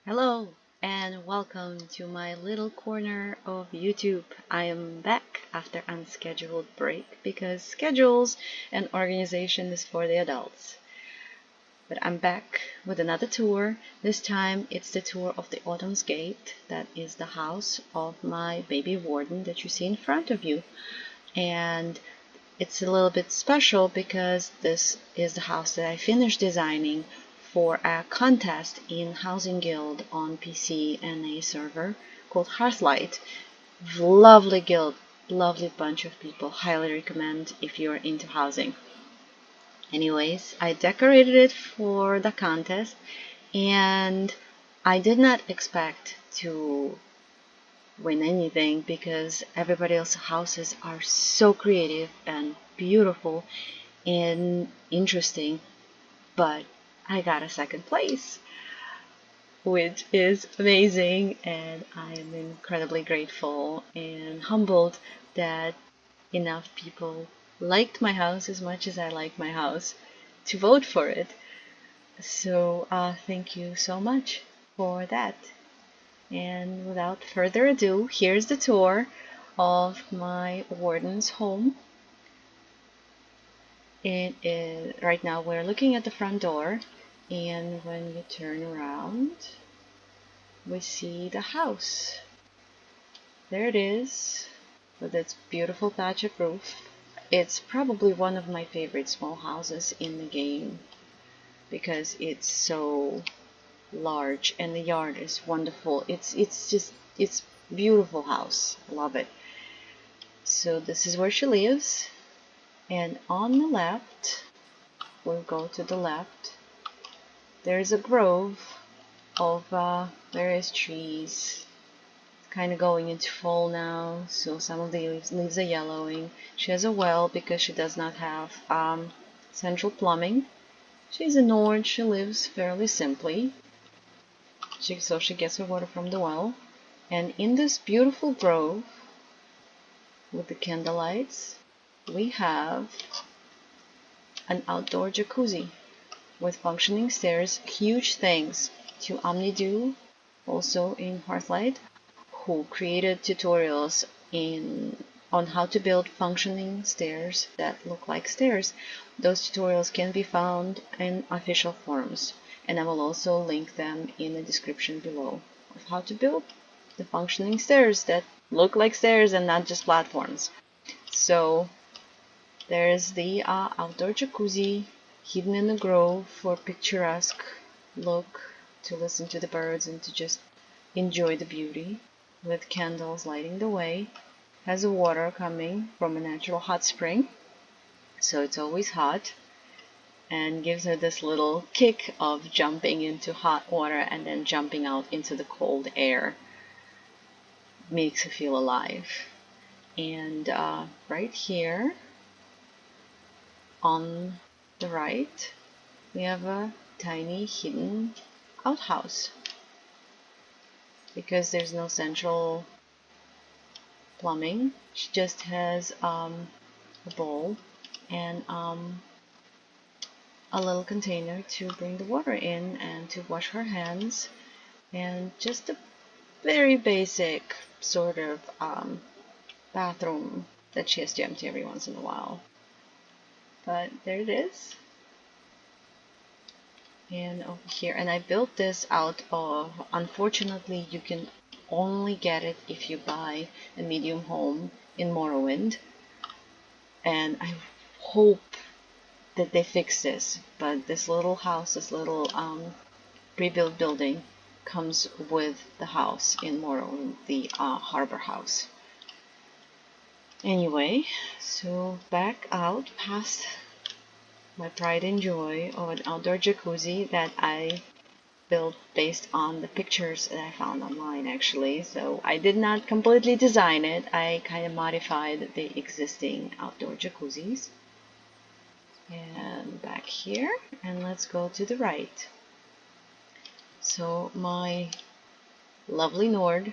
Hello and welcome to my little corner of YouTube. I am back after unscheduled break because schedules and organization is for the adults. But I'm back with another tour. This time it's the tour of the Autumn's Gate. That is the house of my baby warden that you see in front of you. And it's a little bit special because this is the house that I finished designing for a contest in Housing Guild on PC and a server called Hearthlight. Lovely guild, lovely bunch of people. Highly recommend if you're into housing. Anyways, I decorated it for the contest and I did not expect to win anything because everybody else's houses are so creative and beautiful and interesting, but I got a second place, which is amazing, and I am incredibly grateful and humbled that enough people liked my house as much as I like my house to vote for it. So thank you so much for that. And without further ado, here's the tour of my warden's home. It is right now we're looking at the front door, and when you turn around, we see the house. There it is, with its beautiful thatch of roof. It's probably one of my favorite small houses in the game because it's so large and the yard is wonderful. It's beautiful house. I love it. So this is where she lives, and on the left, we'll go to the left. There's a grove of various trees. It's kind of going into fall now, so some of the leaves are yellowing. She has a well because she does not have central plumbing. She's a Nord. She lives fairly simply. So she gets her water from the well. And in this beautiful grove with the candlelights, we have an outdoor jacuzzi with functioning stairs. Huge thanks to Omnidew, also in Hearthlight, who created tutorials on how to build functioning stairs that look like stairs. Those tutorials can be found in official forums, and I will also link them in the description below of how to build the functioning stairs that look like stairs and not just platforms. So there's the outdoor jacuzzi hidden in the grove for picturesque look, to listen to the birds and to just enjoy the beauty, with candles lighting the way. Has a water coming from a natural hot spring, so it's always hot, and gives her this little kick of jumping into hot water and then jumping out into the cold air. Makes her feel alive. And right here on the right, we have a tiny hidden outhouse because there's no central plumbing. She just has a bowl and a little container to bring the water in and to wash her hands, and just a very basic sort of bathroom that she has to empty every once in a while. But there it is. And over here, and I built this out of, unfortunately you can only get it if you buy a medium home in Morrowind, and I hope that they fix this. But this little house, this little rebuilt building, comes with the house in Morrowind, the harbor house. Anyway, so back out past my pride and joy of an outdoor jacuzzi that I built based on the pictures that I found online, actually. So I did not completely design it. I kind of modified the existing outdoor jacuzzis. And back here, and let's go to the right. So my lovely Nord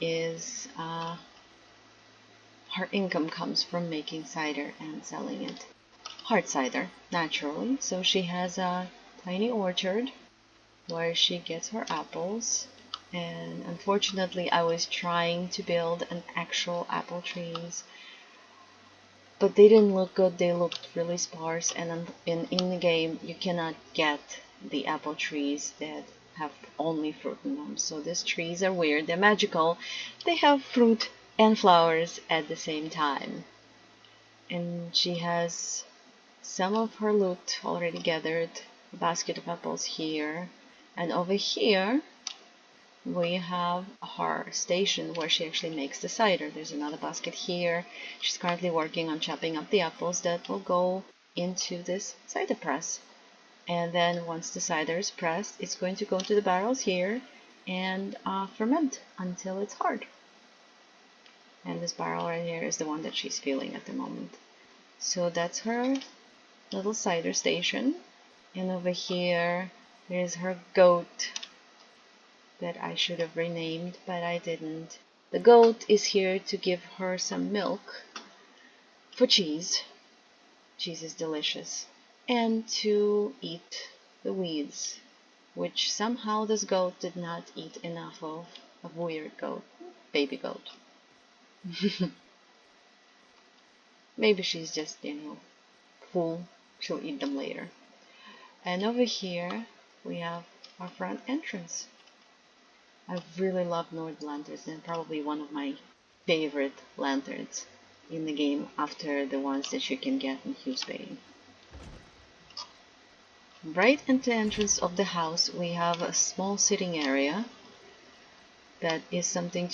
is her income comes from making cider and selling it. Hard cider, naturally. So she has a tiny orchard where she gets her apples. And unfortunately, I was trying to build an actual apple trees, but they didn't look good. They looked really sparse, and in the game you cannot get the apple trees that have only fruit in them. So these trees are weird. They're magical. They have fruit and flowers at the same time. And she has some of her loot already gathered. A basket of apples here, and over here we have her station where she actually makes the cider. There's another basket here. She's currently working on chopping up the apples that will go into this cider press. And then once the cider is pressed, it's going to go into the barrels here and ferment until it's hard. And this barrel right here is the one that she's filling at the moment. So that's her little cider station. And over here is her goat that I should have renamed, but I didn't. The goat is here to give her some milk for cheese. Cheese is delicious. And to eat the weeds, which somehow this goat did not eat enough of. A weird goat. Baby goat. Maybe she's just, full. She'll eat them later. And over here we have our front entrance. I really love Nord lanterns, and probably one of my favorite lanterns in the game after the ones that you can get in Hughes Bay. Right at the entrance of the house we have a small sitting area that is something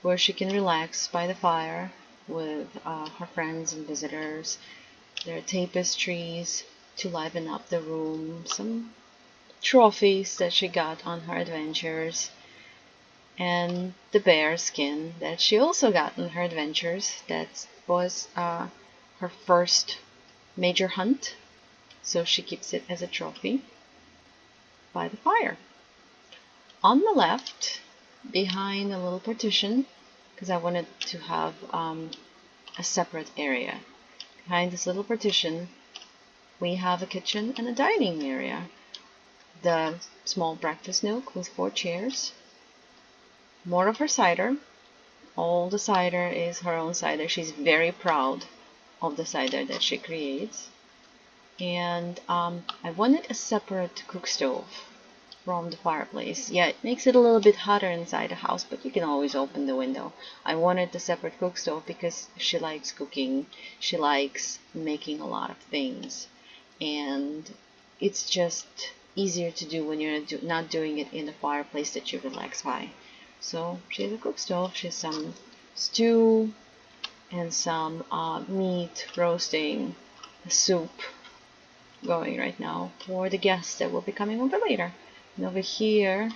where she can relax by the fire with her friends and visitors. There are tapestries to liven up the room, some trophies that she got on her adventures, and the bear skin that she also got in her adventures. That was her first major hunt, so she keeps it as a trophy by the fire. On the left, behind a little partition, because I wanted to have a separate area. Behind this little partition, we have a kitchen and a dining area. The small breakfast nook with 4 chairs. More of her cider. All the cider is her own cider. She's very proud of the cider that she creates. And I wanted a separate cook stove from the fireplace. Yeah, it makes it a little bit hotter inside the house, but you can always open the window. I wanted the separate cook stove because she likes cooking. She likes making a lot of things. And it's just easier to do when you're not doing it in the fireplace that you relax by. So she has a cook stove. She has some stew and some meat roasting, a soup going right now for the guests that will be coming over later. And over here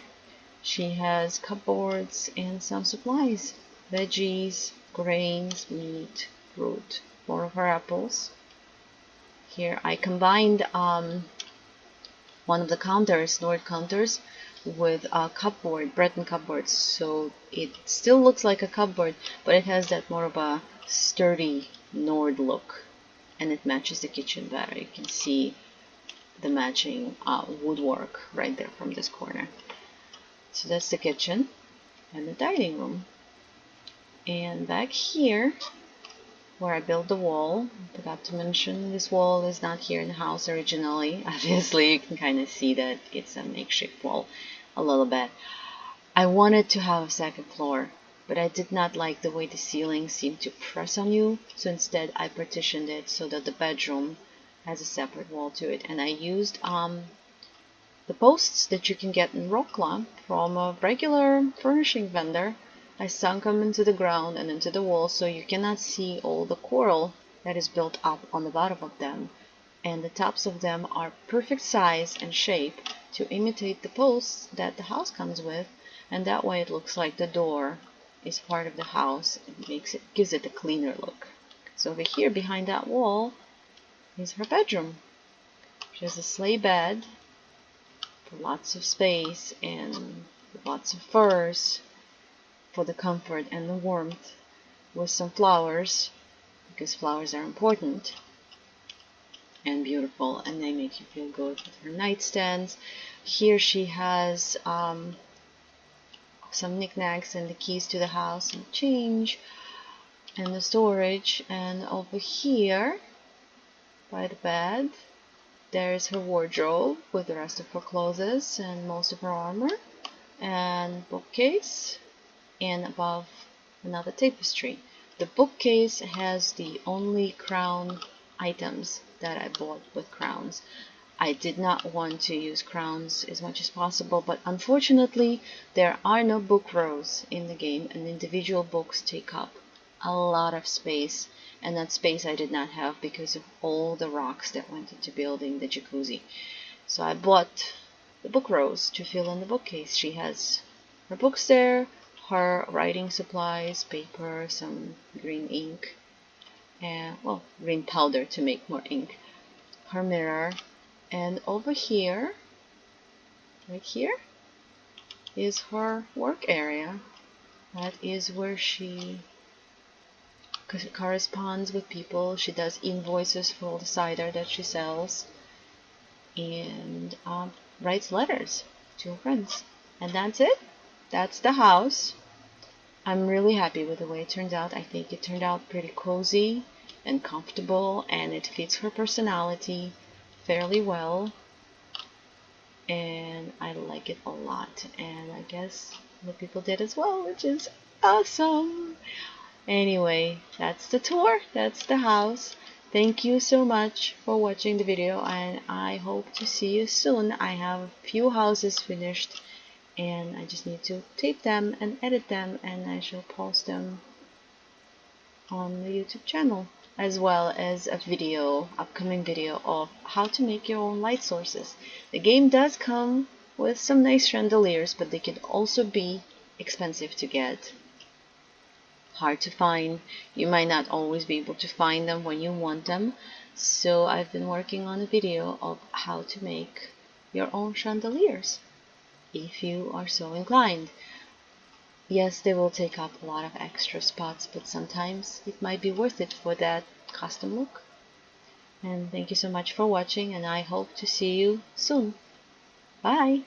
she has cupboards and some supplies, veggies, grains, meat, fruit, more of her apples. Here I combined one of the counters, Nord counters, with a cupboard, Breton cupboards, so it still looks like a cupboard, but it has that more of a sturdy Nord look, and it matches the kitchen better. You can see the matching woodwork right there from this corner. So that's the kitchen and the dining room. And back here, where I built the wall, I forgot to mention this wall is not here in the house originally. Obviously, you can kind of see that it's a makeshift wall a little bit. I wanted to have a second floor, but I did not like the way the ceiling seemed to press on you, so instead I partitioned it so that the bedroom has a separate wall to it. And I used the posts that you can get in Rockla from a regular furnishing vendor. I sunk them into the ground and into the wall so you cannot see all the coral that is built up on the bottom of them. And the tops of them are perfect size and shape to imitate the posts that the house comes with, and that way it looks like the door is part of the house and gives it a cleaner look. So over here behind that wall is her bedroom. She has a sleigh bed for lots of space and lots of furs for the comfort and the warmth, with some flowers because flowers are important. and beautiful, and they make you feel good with her nightstands. Here she has some knickknacks and the keys to the house and change and the storage. And over here by the bed there's her wardrobe with the rest of her clothes and most of her armor, and bookcase, and above another tapestry. The bookcase has the only crown items that I bought with crowns. I did not want to use crowns as much as possible, but unfortunately there are no book rows in the game, and individual books take up a lot of space, and that space I did not have because of all the rocks that went into building the jacuzzi. So I bought the book rows to fill in the bookcase. She has her books there, her writing supplies, paper, some green ink, and well, green powder to make more ink, her mirror, and over here, right here, is her work area. That is where she corresponds with people. She does invoices for all the cider that she sells, and writes letters to her friends. And that's it. That's the house. I'm really happy with the way it turned out. I think it turned out pretty cozy and comfortable, and it fits her personality fairly well, and I like it a lot, and I guess the people did as well, which is awesome. Anyway, that's the tour, that's the house. Thank you so much for watching the video, and I hope to see you soon. I have a few houses finished, and I just need to tape them and edit them, and I shall post them on the YouTube channel, as well as a video, upcoming video of how to make your own light sources. The game does come with some nice chandeliers, but they can also be expensive to get, hard to find. You might not always be able to find them when you want them, so I've been working on a video of how to make your own chandeliers if you are so inclined. Yes, they will take up a lot of extra spots, but sometimes it might be worth it for that custom look. And thank you so much for watching, and I hope to see you soon. Bye!